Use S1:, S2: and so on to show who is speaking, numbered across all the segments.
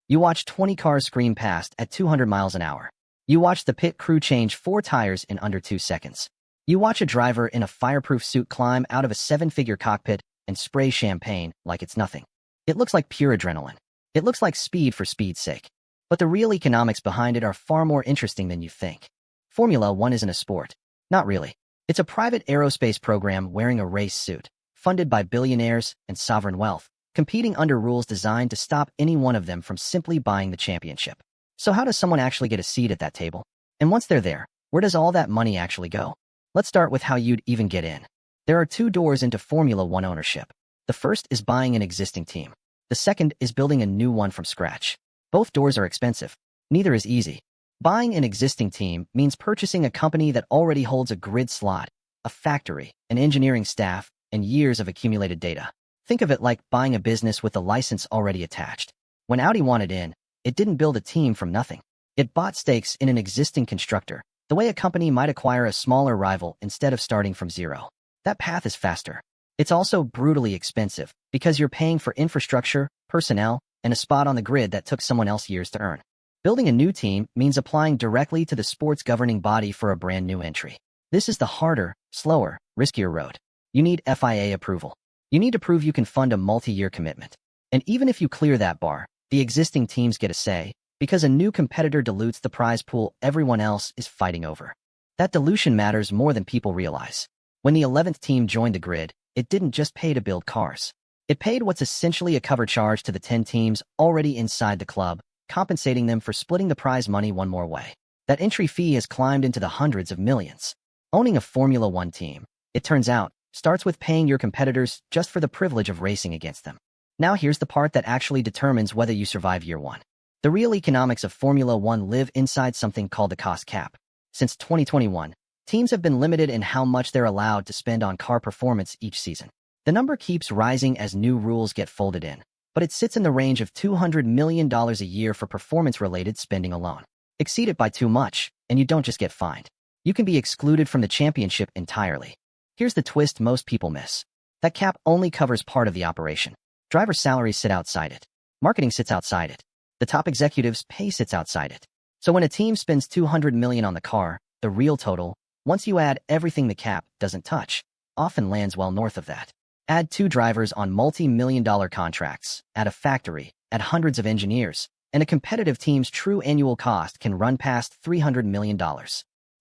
S1: You watch 20 cars scream past at 200 miles an hour. You watch the pit crew change 4 tires in under 2 seconds. You watch a driver in a fireproof suit climb out of a 7-figure cockpit and spray champagne like it's nothing. It looks like pure adrenaline. It looks like speed for speed's sake. But the real economics behind it are far more interesting than you think. Formula One isn't a sport. Not really. It's a private aerospace program wearing a race suit, funded by billionaires and sovereign wealth, competing under rules designed to stop any one of them from simply buying the championship. So how does someone actually get a seat at that table? And once they're there, where does all that money actually go? Let's start with how you'd even get in. There are 2 doors into Formula One ownership. The first is buying an existing team. The second is building a new one from scratch. Both doors are expensive. Neither is easy. Buying an existing team means purchasing a company that already holds a grid slot, a factory, an engineering staff, and years of accumulated data. Think of it like buying a business with a license already attached. When Audi wanted in, it didn't build a team from nothing. It bought stakes in an existing constructor, the way a company might acquire a smaller rival instead of starting from zero. That path is faster. It's also brutally expensive because you're paying for infrastructure, personnel, and a spot on the grid that took someone else years to earn. Building a new team means applying directly to the sport's governing body for a brand new entry. This is the harder, slower, riskier road. You need FIA approval. You need to prove you can fund a multi-year commitment. And even if you clear that bar, the existing teams get a say, because a new competitor dilutes the prize pool everyone else is fighting over. That dilution matters more than people realize. When the 11th team joined the grid, it didn't just pay to build cars. It paid what's essentially a cover charge to the 10 teams already inside the club, compensating them for splitting the prize money one more way. That entry fee has climbed into the hundreds of millions. Owning a Formula One team, it turns out, starts with paying your competitors just for the privilege of racing against them. Now here's the part that actually determines whether you survive year one. The real economics of Formula One live inside something called the cost cap. Since 2021, teams have been limited in how much they're allowed to spend on car performance each season. The number keeps rising as new rules get folded in, but it sits in the range of $200 million a year for performance-related spending alone. Exceed it by too much, and you don't just get fined. You can be excluded from the championship entirely. Here's the twist most people miss. That cap only covers part of the operation. Driver salaries sit outside it. Marketing sits outside it. The top executives' pay sits outside it. So when a team spends $200 million on the car, the real total, once you add everything the cap doesn't touch, often lands well north of that. Add 2 drivers on multi-million-dollar contracts, add a factory, add hundreds of engineers, and a competitive team's true annual cost can run past $300 million.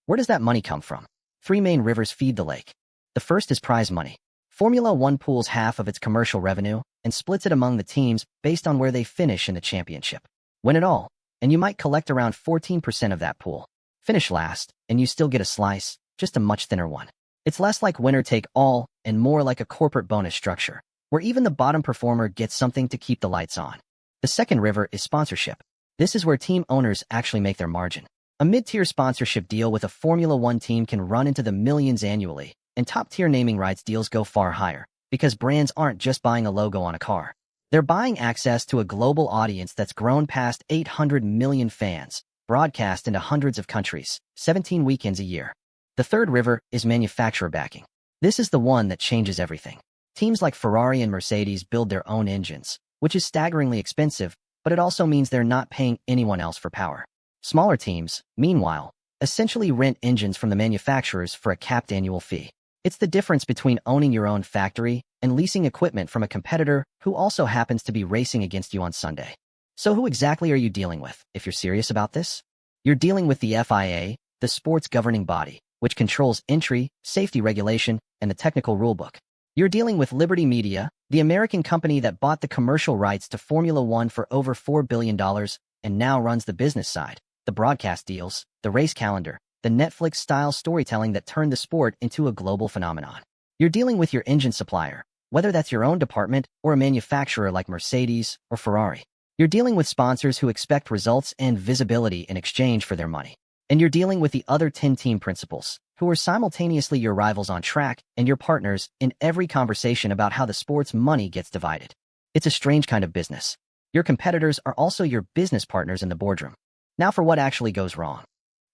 S1: Where does that money come from? 3 main rivers feed the lake. The first is prize money. Formula One pools half of its commercial revenue and splits it among the teams based on where they finish in the championship. Win it all, and you might collect around 14% of that pool. Finish last, and you still get a slice, just a much thinner one. It's less like winner take all and more like a corporate bonus structure, where even the bottom performer gets something to keep the lights on. The second river is sponsorship. This is where team owners actually make their margin. A mid-tier sponsorship deal with a Formula One team can run into the millions annually, and top-tier naming rights deals go far higher, because brands aren't just buying a logo on a car. They're buying access to a global audience that's grown past 800 million fans, broadcast into hundreds of countries, 17 weekends a year. The third river is manufacturer backing. This is the one that changes everything. Teams like Ferrari and Mercedes build their own engines, which is staggeringly expensive, but it also means they're not paying anyone else for power. Smaller teams, meanwhile, essentially rent engines from the manufacturers for a capped annual fee. It's the difference between owning your own factory and leasing equipment from a competitor who also happens to be racing against you on Sunday. So who exactly are you dealing with, if you're serious about this? You're dealing with the FIA, the sport's governing body, which controls entry, safety regulation, and the technical rulebook. You're dealing with Liberty Media, the American company that bought the commercial rights to Formula One for over $4 billion and now runs the business side, the broadcast deals, the race calendar, the Netflix-style storytelling that turned the sport into a global phenomenon. You're dealing with your engine supplier, whether that's your own department or a manufacturer like Mercedes or Ferrari. You're dealing with sponsors who expect results and visibility in exchange for their money. And you're dealing with the other 10 team principals, who are simultaneously your rivals on track and your partners in every conversation about how the sport's money gets divided. It's a strange kind of business. Your competitors are also your business partners in the boardroom. Now for what actually goes wrong.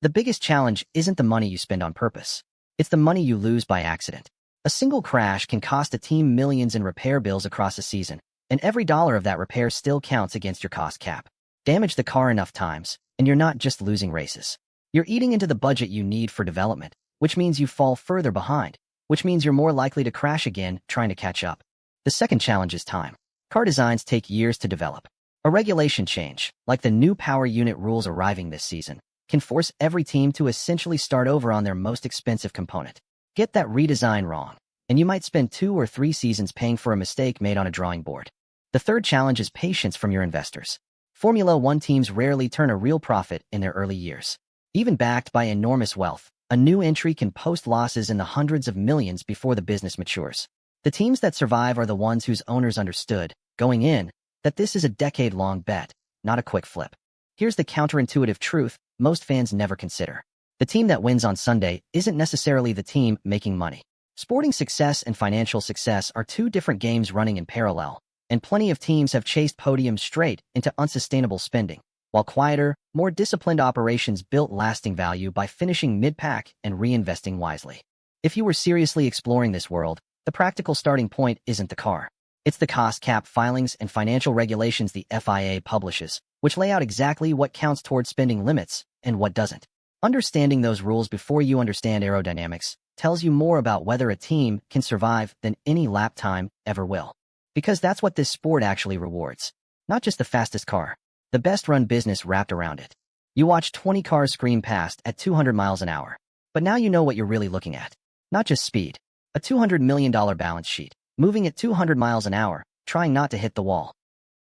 S1: The biggest challenge isn't the money you spend on purpose. It's the money you lose by accident. A single crash can cost a team millions in repair bills across a season, and every dollar of that repair still counts against your cost cap. Damage the car enough times, and you're not just losing races. You're eating into the budget you need for development, which means you fall further behind, which means you're more likely to crash again trying to catch up. The second challenge is time. Car designs take years to develop. A regulation change, like the new power unit rules arriving this season, can force every team to essentially start over on their most expensive component. Get that redesign wrong, and you might spend 2 or 3 seasons paying for a mistake made on a drawing board. The third challenge is patience from your investors. Formula One teams rarely turn a real profit in their early years. Even backed by enormous wealth, a new entry can post losses in the hundreds of millions before the business matures. The teams that survive are the ones whose owners understood, going in, that this is a decade-long bet, not a quick flip. Here's the counterintuitive truth most fans never consider. The team that wins on Sunday isn't necessarily the team making money. Sporting success and financial success are two different games running in parallel, and plenty of teams have chased podiums straight into unsustainable spending, while quieter, more disciplined operations built lasting value by finishing mid-pack and reinvesting wisely. If you were seriously exploring this world, the practical starting point isn't the car. It's the cost cap filings and financial regulations the FIA publishes, which lay out exactly what counts towards spending limits and what doesn't. Understanding those rules before you understand aerodynamics tells you more about whether a team can survive than any lap time ever will. Because that's what this sport actually rewards. Not just the fastest car, the best-run business wrapped around it. You watch 20 cars scream past at 200 miles an hour. But now you know what you're really looking at. Not just speed. A $200 million balance sheet, moving at 200 miles an hour, trying not to hit the wall.